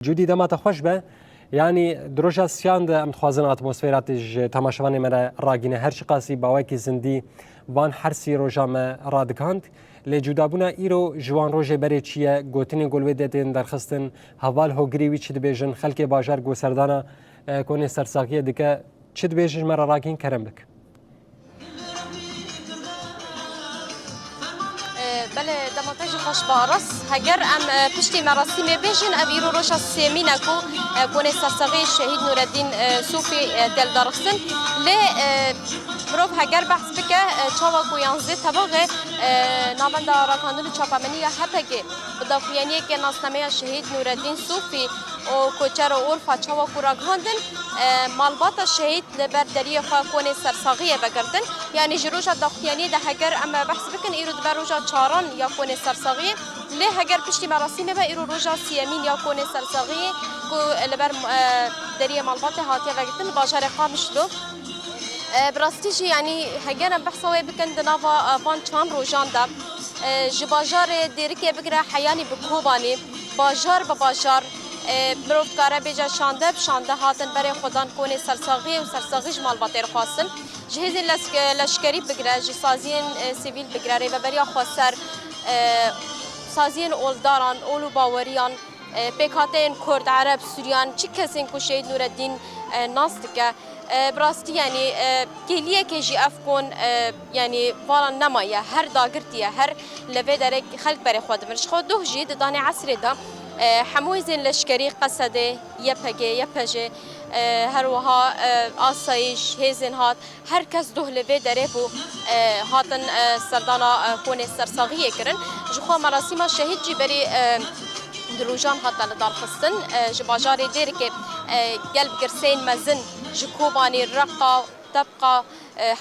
جودی دمات خوش به یعنی دروژا سیاند ام خوازن اتمسفرات تماشاوان مرا راگینه هر شقاسی باوکی زندی وان هر سی روجا ما رادکاند لجودابونا ایرو جوان روژه بری چیه گوتنی گلوی دتین درخستن حوال هوگری وی چید بیژن خلک باجار گوسردانا کنی سرساقیه دیگه چید بیژن مرا راگین کرم بک بله دمانتاج خوش بارس هگر ام پشتی مراسم بیشن ابیرو روش سیمینه کو کنه سرساقی شهید نورالدین صوفی دل درخستن ل مروف هگر بحث بکه چاوا کو یانزده طبقه نابند راکاندن چاپمنی هپگی بدافیانی که ناسنامه شهید نورالدین صوفی و کوچر اورفا چاوا کو راکاندن مالبات شهید لبردری خوا کنه سرساقی بگردن یعنی جروش دافیانی ده هگر ام بحث بکن ایرو دبروجا چاران یا کنه سرساقی له هگر پشتی مراسم به ایرو روجا سیمین یا کنه سرساقی کو لبر دری مالبات هاتیه وگتن باجر قامش دو براستیجی یعنی هگر بحثوی بکن دناوا وان چام روجان دا جباجار دیرکی بگره حیانی بکوبانی باجار به باجار مروف کاره بیجا شانده هاتن برای خودان کنه سرساقی و سرساقیش مالباتر خواستن جهاز لشکری بگره جسازین سیویل بگره و برای خواستر سازین اولداران اولو باوریان پیکاتین کرد عرب سوریان چی کسین کو شهید نورالدین ناست که براستی یعنی کلیه که جی افکون یعنی والا نمایه هر داگرتیه هر لوی داره خلق برای خود مرش خود دو جید دانه عصر دا حموزین لشکری قصده یپجه هر وها آسایش هزین هات هر کس دو لوی داره بو هاتن سردانا کونه سرساقیه کرن جخوا مراسم شهید جی بری دروجان هات لدار خستن جباجار دیر که قلب گرسین مزن جکوبانی رقا تبقى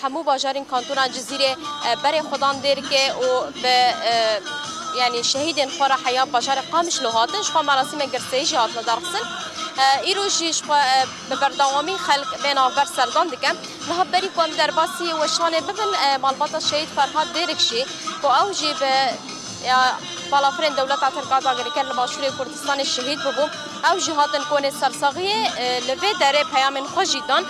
حمو باجارين كانتونا جزيرة بري خدان دير كي و يعني شهيدين خورا حياة باجار قامش لهاتن شخوا مراسم قرسيجي هاتنا دارخسن ایروژی ببرداوامی خلق بین آور سردان دکم نه بری کوم در باسی وشانه ببن مالبات شهید فرهاد دیرکشی کو اوجی به بالافرین دولت اترقا داگری کل باشور کردستان شهید ببو اوجی هاتن کون سرساقی لوی دره پیام خوشیدان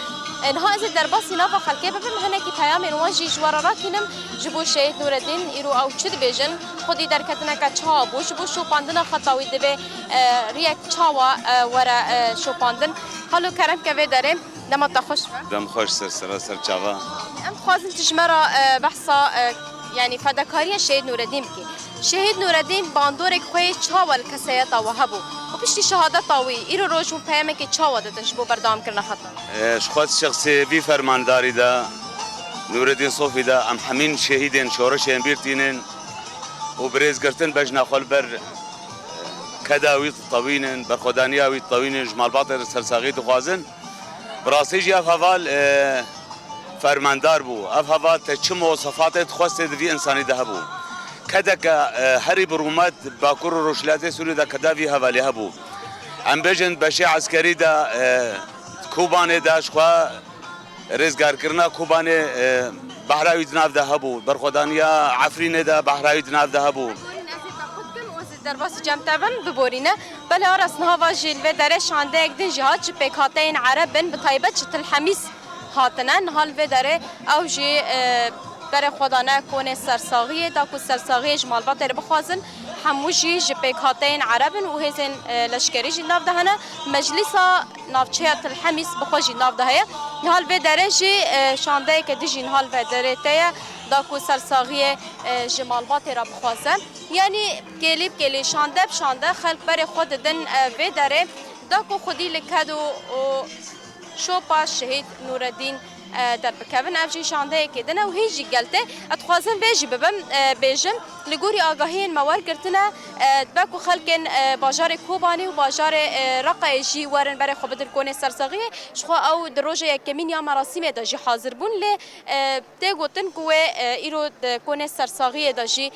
انها از در باسی ناف خلقه ببن هنه کی پیام واجی جوارا راکینم جبو شهید نورالدین ایرو او چد بیژن خودی در کتنه که چا بوش بو شوپاندن خطاوی دبه ریک چاوا ورا شوپاندن حالو کرم که داره دم تا خوش دم خوش سر چاوا ام خوازن تجمرا بحثا يعني فداكاريا شهيد نور الدين بكي شهيد نور الدين باندورك خوي تشاول كسيتا وهبو وبشتي شهادة طاوي إيرو روجو بيامك تشاوا دتشبو بردام كرنا خطا شخص شخصي بي فرمانداري دا نور الدين صوفي دا ام حمين شهيدين شورشين بيرتينين وبريز قرتن بجنا خلبر كداوي طوينن برخدانياوي طوينن جمال باطر سرساغي تخوازن براسيجي افوال فرماندار بو افوال تشم مواصفات تخوست في انساني دهبو كدك هري برومات باكور روشلات سوري دا كدافي هوالي هبو ام بجن بشي عسكري دا كوباني دا شخوا رزگار کرنا کوبانه بحراوی جناب ده هبو برخدانیا عفرین ده بحراوی جناب ده هبو در باس جمع تبن ببورینه بله آرس نهاوا جیل و داره شانده یک دن جهات چه پیکاتین عربن بطایبت چه تلحمیس هاتنن حال و داره او جی بر خدانه کونه سرساغیه دا کو سرساغیه جمال با داره بخوازن هموشی جپیک هاتین عربن و هزین لشکری جی ناف دهنه مجلسا نافچه تلحمیس بخوشی ناف دهه حال و داره جی شانده که دیجین حال و داره تیه دا کو سرساغیه جمال با تیرا بخوازن یعنی کلی شانده بشانده خلق بر خود دن و داره دا کو خودی لکد و شوپا شهید نورالدین در بکن افجی شانده که دنه و هیچی گلته اتخوازن بیجی ببم بیجم لگوری آگاهی موار کرتنه بکو خلکن باجار کوبانی و باجار رقای جی ورن برای خوب در کونه سرساقیه شخوا او در روز یکمین یا مراسم داجی حاضر بون ل ته گوتن کوه ایرو کونه سرساقیه داجی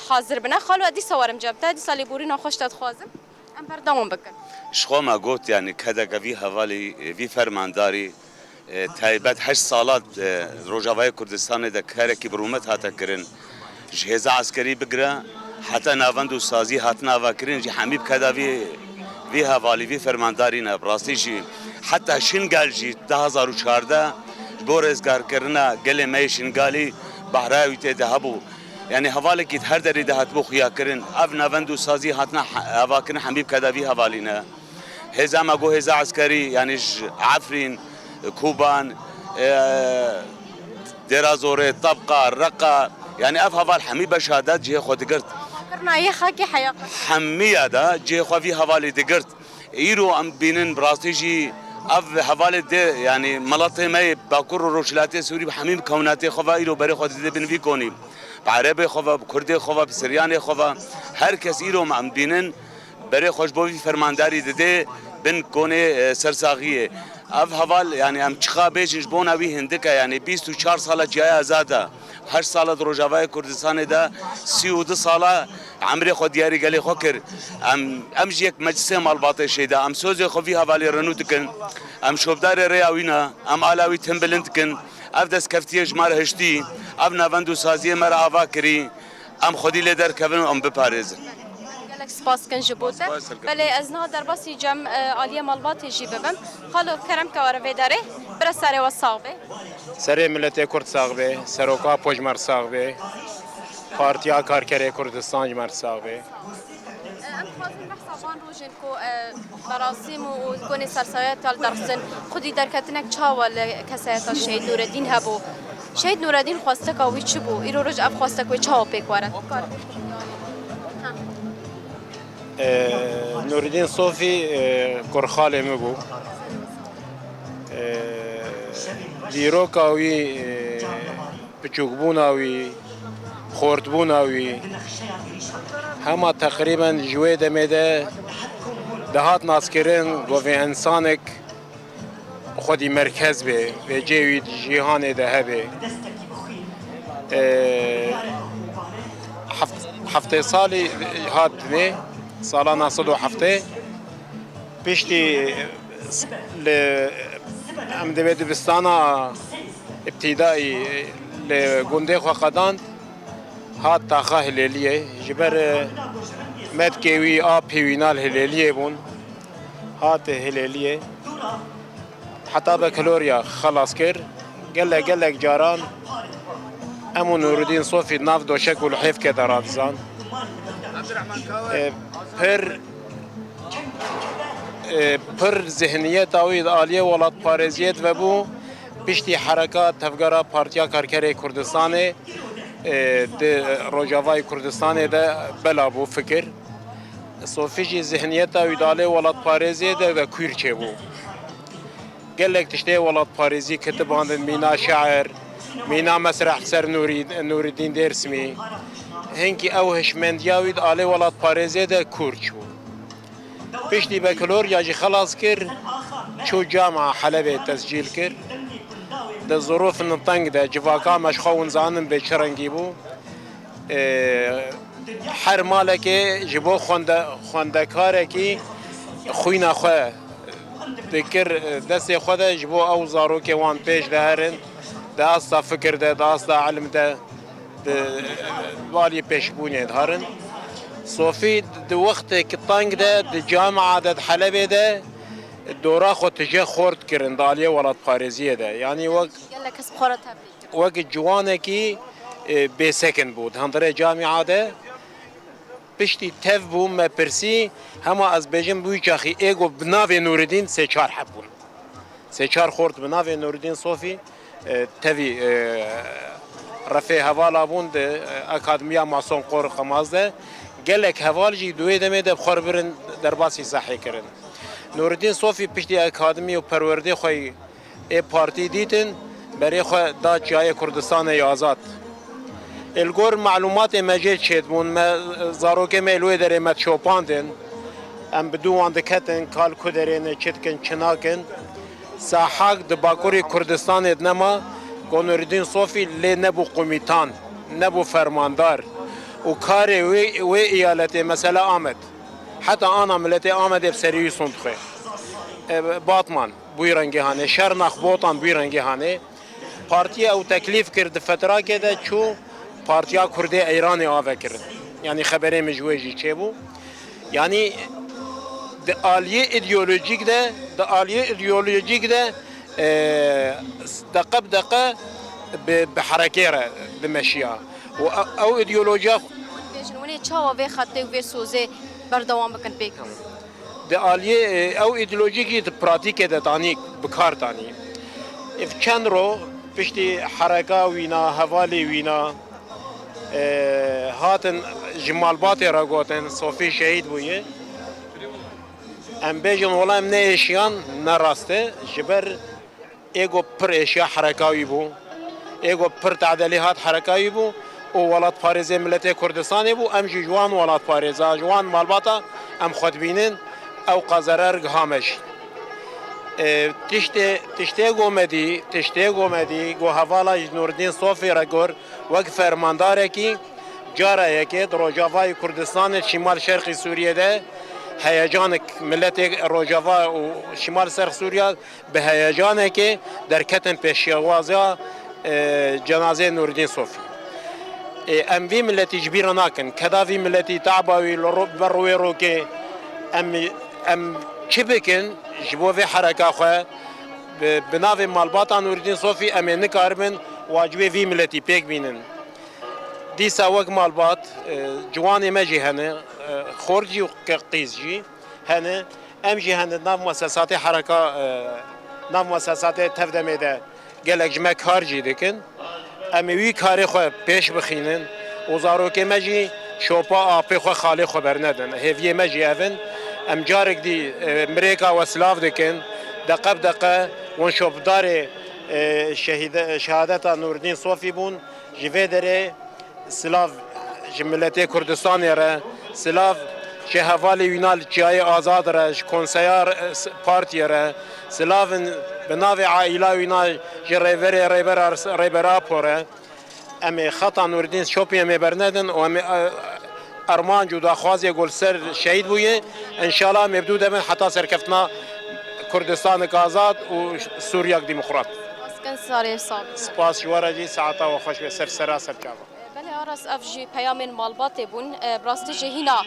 حاضر بنا خالو دی سوارم جبته دی سالی بوری ناخوش تخوازم ام بردام بکن شخوا ما گوت یعنی کدا گوی حوالی وی فرمانداری تایبەت 8 ساڵات ڕۆژاوای کوردستانی دا کارێکی برومەت هاتە کردن جهێزە عسکەری بگرە حتا ناوەند و سازی هاتناواکردن جی حەمی بکەداوی وی هوالی وی فرمانداری نه براستی جی حتی شنگال جی 2014 بورزگار کرنا گله می شنگالی بحراوی ته دهبو یعنی حواله کی هر دری ده هتبو خیا کرن اف نوندو سازی هاتنا هوا کرن حبیب کداوی حوالی نه هزا ما گو هزا عسکری یعنی عفرین کوبان درازوره طبقه رقه يعني اف هوال حمي بشهادات جي خو دقرت فكرنا اي خاكي حياة حمية دا جي خو في هوالي دقرت ايرو ام بينن براستي جي اف هوالي دي يعني ملطي ماي باكور روشلاتي سوري بحميم كوناتي خو ايرو بري خو دي بن في كوني بعربي خو بكردي خو بسرياني خو هر كس ايرو ام بينن بري خوش بو في فرمانداري دي بن كوني سرساغيه اف هوال يعني ام چخا بيجنج بونا وي هندكا يعني 24 ساله جاي ازاده 8 ساله روجاوای کردستان دا 32 ساله عمري خو دیاری گلی خو کر ام جيك مجلس مالباطه شيدا ام سوزي خو في حوالي رنوتكن ام شوبدار رياوينا ام علاوي تمبلنتكن اف دس كفتيه جمار هشتي اب نوندو سازيه مر اوا كري ام خودي لدر كفن ام بپاريز قالك سباس كن جبوته بله ازنا در باسی جم عالیه مالبات جی ببم خالو کرم کار ویداره بر سر و صاحبه سر ملت کرد ساغبه سروکا پوجمر ساغبه پارتیا کارکر کردستان جمر ساغبه ام خواهیم بحثابان روژن کو مراسم و کنی سرسایت تال درسن خودی درکتنک چاوال کسایت شهید نوردین هبو شهید نوردین خواسته کاوی چی بو ایرو روز اف خواسته کوی چاو پیکواره نوردین صوفی کرخال مبو دیروکاوی بچوکبوناوی خورتبوناوی همه تقریبا جوی دمیده دهات ناسکرین و في انسانك خودی مرکز به و جوی جهان ده به هفته سالی هات نه سالانه 107 پیشتی ام دبی دبستانا ابتدائي لگنده خو قداند هات تاخه هلالیه جبر مد کیوی آب پیوینال هلالیه بون هات هلالیه حتی بکلوریا خلاص کر گلک جاران امو نوردین صوفی ناف دوشک و لحیف که درات زان پر ذهنیت آوید آلیه ولات پارزیت و بو پشتی حرکات تفگرا پارتیا کارکر کردستان روجاوای کردستان ده بلا بو فکر صوفیجی ذهنیت آوید آلیه ولات پارزیت ده و کویر چه بو گلک تشته ولات پارزی کتباندن مینا شاعر مینا مسرح سر نوردین درسمی هنگی او هشمندیاوید آلیه ولات پارزیت ده کور چو پشتی بکلور یاجی خلاص کر چو جامعه حلب تسجیل کر ده ظروف نطنگ ده جواکا مشخون زانن به چرنگی بو هر مالک جبو خوندکاره کی خوینا خواه دکر دست خود جبو او زارو که وان پیش ده هرن ده استا فکر ده استا علم ده والی پیش بونه ده هرن صوفي د وقت كطنق ده د جامعة ده حلبة ده دورا خو تجاه خورد كرن دالية ولا باريزية ده يعني وقت قالك كسب خورتها وقت جوانه كي بسكن بود هندرة جامعة ده بشتي تف بو ما برسي هما از بجم بوي چاخي ايگو بناوي نوردين سه چار حبون سه چار خورد بناوي نوردين صوفي تفي رفي هوالا بون ده اكاديميا ماسون قور قماز ده گلک حوالجی دوی دمه ده بخار برن در باسی صحی کرن نوردین صوفی پشتی اکادمی و پرورده خوی ای پارتی دیتن برای خو دا جای کردستان آزاد الگور معلومات مجید شد بون زاروک میلوی داره مت شوپاندن ام بدو اندکتن کال کدرین چتکن چناکن ساحاق د باکوری کردستان نما نوردین صوفی لی نبو قومیتان نبو فرماندار وكاري وي ايالتي مثلا آمد حتى انا ملتي آمد بسريو صندخه باطمان بويرنگي هانه شرنخ بوطان بويرنگي هانه پارتي او تكليف کرد فتره كده چو پارتيا كردي ايراني آوه کرد يعني خبره مجوجي چه بو يعني د آلیه ایدئولوژیک ده دقه بدقه به حرکه را دمشیا و او ایدئولوژیا بجنونی چاوا و خطه و سوزه بردوام بکن پیکم د آلیه او ایدئولوژیکی د پراتیک ده تانی بکار تانی اف چند رو پشتی حرکه وینا حوالی وینا هاتن جمالبات را گوتن صوفی شهید بویه ام بیجن ولا ام نه اشیان نه راسته جبر ایگو پر اشیا حرکاوی بو ایگو پر تعدیلات حرکاوی بو او ولات پاریزه ملت کردستان بو ام جوان ولات پاریزه جوان مالباتا ام خود بینن او قزرر گهامش تشته گومدی گو حوالا نوردین صوفی را گور وک فرمانداره کی جاره که روجاوای کردستان شمال شرقی سوریه ده هیجان ملت روجاوا و شمال شرق سوریه به هیجانه که در کتن پیشوازی جنازه نوردین صوفی ام وی ملتی جبیر ناکن کدا وی ملتی تعباوی بروی رو که ام چی بکن جبو وی حرکه خواه بناو مالباتا نوردین صوفی ام نکارمن واجبه وی ملتی پیک بینن دیسا وک مالبات جوان مجی هنه خورجی و قیزجی هنه ام جی هنه ناو مؤسسات حرکه ناو مؤسسات تفدمه ده گلک جمع کار جی دکن ام وی کاری خو پیش بخینن وزارو که مجی شوپا آپی خو خالی خبر ندن هفیه مجی اون ام جارک دی امریکا و سلاف دکن دقه ون شوپدار شهادتا نوردین صوفی بون جوه داره سلاف جملت کردستان را سلاف چه حوالی وینال چیای آزاد را کنسیار پارتی را سلاف بناو عائله وینال جه ریبرا پوره امی خطا نوردین شوپی امی برندن و امی ارمان جدا خوازی گل سر شهید بویه انشالله مبدو دمن حتی سرکفتنا کردستان آزاد و سوریه دموکرات اسکن ساری صاحب سپاس جوارا جی ساعتا و خوش به سر کاوا بله آرس افجی پیام مالبات بون براستی جهینا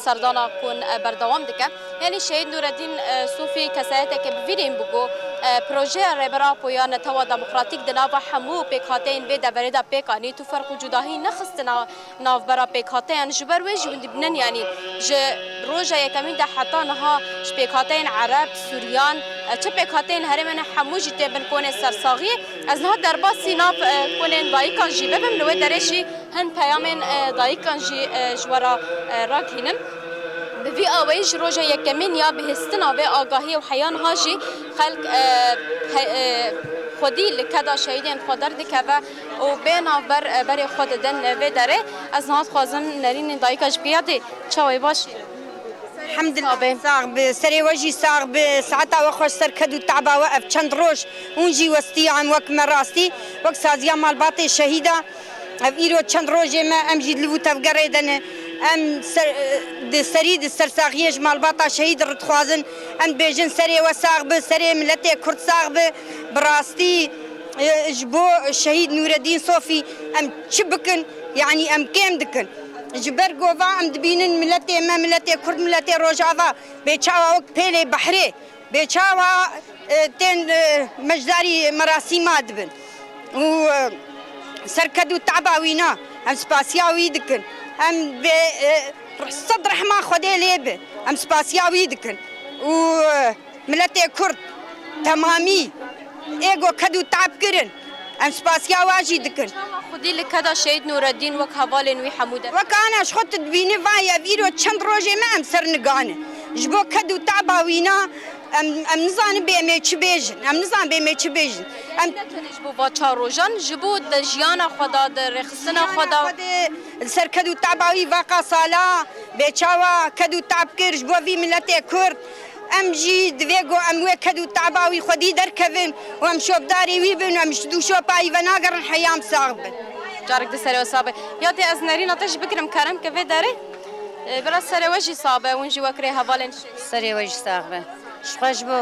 سردانا کن بردوام دکه یعنی شهید نوردین صوفی کسایته که بویریم بگو پروژه ریبرا پویان توا دموکراتیک دناوا همو پیکاتین به دبردا پیکانی تو فرق جداهی نخستنا ناو برا پیکاتین جبر و جوند بنن یعنی ج روجا یکمین ده حتی نها پیکاتین عرب سوریان چه پیکاتین هرمن همو جته بن کونه سرساغی از نه دربا سیناف کونه دایکان جی ببم نو درشی هن پیام دایکان جی جورا راکینم بفي اويج روجا يكمن يا بهستنا به آگاهی و حیان هاجی خلق خودی لکدا شهیدین خودر دکه و بینا بر خود دن و داره از نهاد خوازم نرین دایکاش بیاده چاوی باشی الحمد لله ساغ بسري وجهي ساغ بساعتها وخش سركدو تعبا وقف چند روش ونجي وستيعم وك مراستي وك سازيا مال باطي شهيدة ايرو چند روجي ما امجي لو تفقريدن ام سريد السرساغيج مال باطا شهيد رتخوازن ام بيجن سري وساغ بسري ملتي كرد ساغ براستي جبو شهيد نور الدين صوفي ام شبكن يعني ام كيم دكن جبر گووا ام دبینن ملت ما ملت کرد ملت روجاوا بچاوا وک پله بحری بچاوا تن مجداری مراسم دبن و سرکدو تعباوینا ام سپاسیاوی دکن ام صد رحمه خدای لیب ام سپاسیاوی دکن و ملت کرد تمامی ایگو کدو تعب کرن ام سپاسیا واجی دکن خودی لکدا شهید نور الدین وک حوالن وی حموده وكان شخط تبيني فايا فيرو چند روجي ما ام سر نگانه جبو كدو تعباوينا ام نزان بيمي چبيجن ام نزان بيمي چبيجن ام جبو واچا روجان جبو د جیانا خدا د رخصنا خدا سر كدو تعباوي واقع صالا بيچاوا كدو تعب كر جبو في ملتي كرد ام جي دويگو ام وكدو تعباوي خدي دركفن وام شوب داري ويبن وام شدو شوباي وناقر الحيام صاغبن جارك د سره وسابه یادی از نرین تاش بکرم کرم که و داره برا سره وجی صابه ونجی وکره حوالن سری وجه صاحبه شخوش بو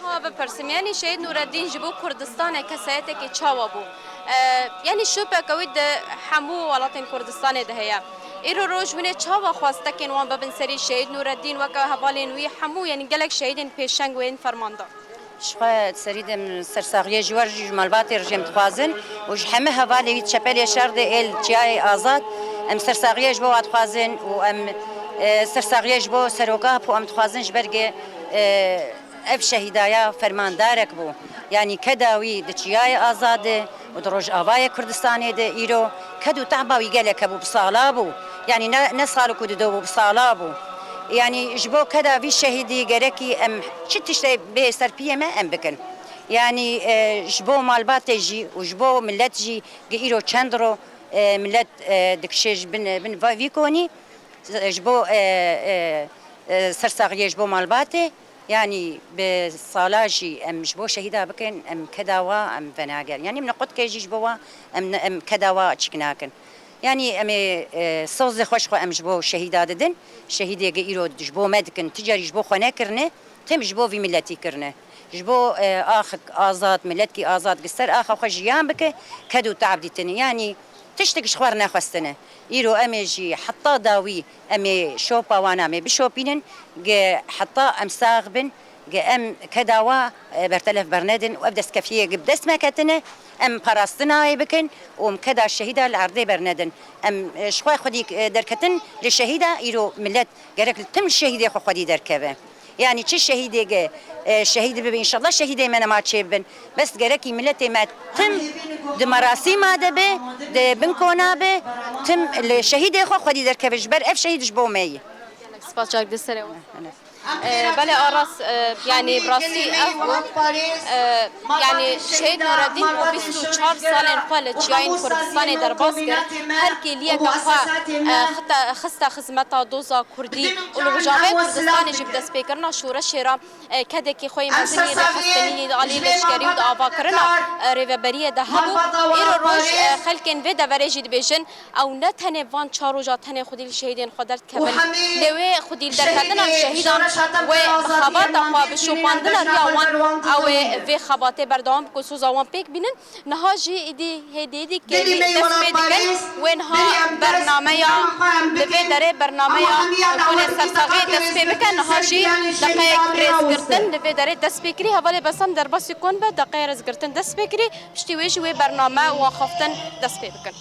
ها بپرسم یعنی شهید نور الدین جبو کردستان کسایته که چاوا بو یعنی شو بکوید همو ولاتین کردستان ده هيا ایرو روز ونه چاوا خواسته که وان ببن سری شهید نورالدین وکا حوالین وی همو یعنی گلک شهیدین پیشنگ و این فرماندار شخوا سريد سرساغية جوارج مالبات رجيم تخوازن وج همه هوالي تشبل شرد ال جاي آزاد ام سرساغية جبو تخوازن و ام سرساغية جبو سروقاب و ام تخوازن جبرگ اف شهيدايا فرماندارك بو يعني كداوي دجاي آزاد و دروج آواي كردستاني ده ايرو كدو تعباوي گلك بو بصالابو يعني نسالو كدو دو بصالابو يعني جبو كذا في شهيدي جركي ام شتشتي بسربيه ما ام بكن يعني جبو مالباتجي وجبو ملتجي غيرو تشاندرو ملت دكشيج بن فيكوني جبو سرساغيه جبو مالباتي يعني بصالاجي ام جبو شهيدا بكن ام كداوا ام فناجر يعني من قد كيجي جبوا ام كداوا تشكناكن يعني امي صوز خوش خو ام جبو شهيدات دن شهيدي غيرو جبو مدكن تجاري جبو خنا كرنه تم جبو في ملتي كرنه جبو اخ ازاد ملتي ازاد قصر اخ خجيان بك كدو تعبدتني يعني تشتك شخورنا خستنه ايرو امي جي حطا داوي امي شوبا وانا امي بشوبينن حطا ام ساغبن ام كداوا برتلف برندن وابدس كفيه قبدس ما كتنه ام براستناي بكن وم كدا الشهيده العرضي برندن ام شخوي خدي دركتن للشهيده يرو ملت قالك تم الشهيده خو خدي دركبه يعني تش الشهيده الشهيده ان شاء الله الشهيده ما ما تشبن بس قالك ملت ما تم دمراسي ما دبه بنكونا به تم الشهيده خو خدي دركبه جبر اف شهيد جبو مي سپاس جاک دسته بله آراس يعني براسي أهو يعني شهيد نور الدين و 24 سال قال جاين كردستان درباس كر هر کی لیه که خسته خدمتا دوزا کردی ولوجامه کردستان جب دست بکرنا شورش را کده کی خوی مزنی رخصتنی علی لشکری و آوا کرنا ریوبریه ده هبو ایرو روز خلکن و دورجی دبیجن او نه تنه وان چاروجا تنه خودی شهیدین خودت کبل لوی خودی در کردن شهیدان و خبات اخوا بشوپاندن ریاوان او و خبات بردام کسوز آوان پیک بینن نها جی ایدی هدیدی که دست بیدکن و نها برنامه یا لوی داره برنامه یا کنه سرساقی دست بی بکن نها جی دقیق ریز گرتن لوی داره دست بکری حوالی بسام در باسی کن به دقیق ریز گرتن دست بکری پشتی ویش و برنامه و خفتن دست بی بکن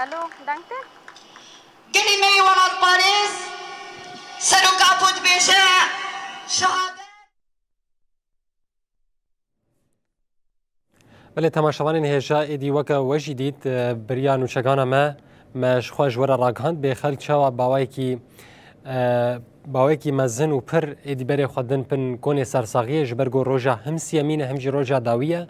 الو دانكته كلمة ولد باريس سلوك أبود بيشا شهادة بله تماشاوان هجا ایدی وکا وجی دید بریان و چگانا ما مش خوش ورا راگهاند به خلق چاوا باوی کی مزن و پر ایدی بری خودن پن کون سرساغیه جبرگو روجا هم سیامین هم جی روجا داویه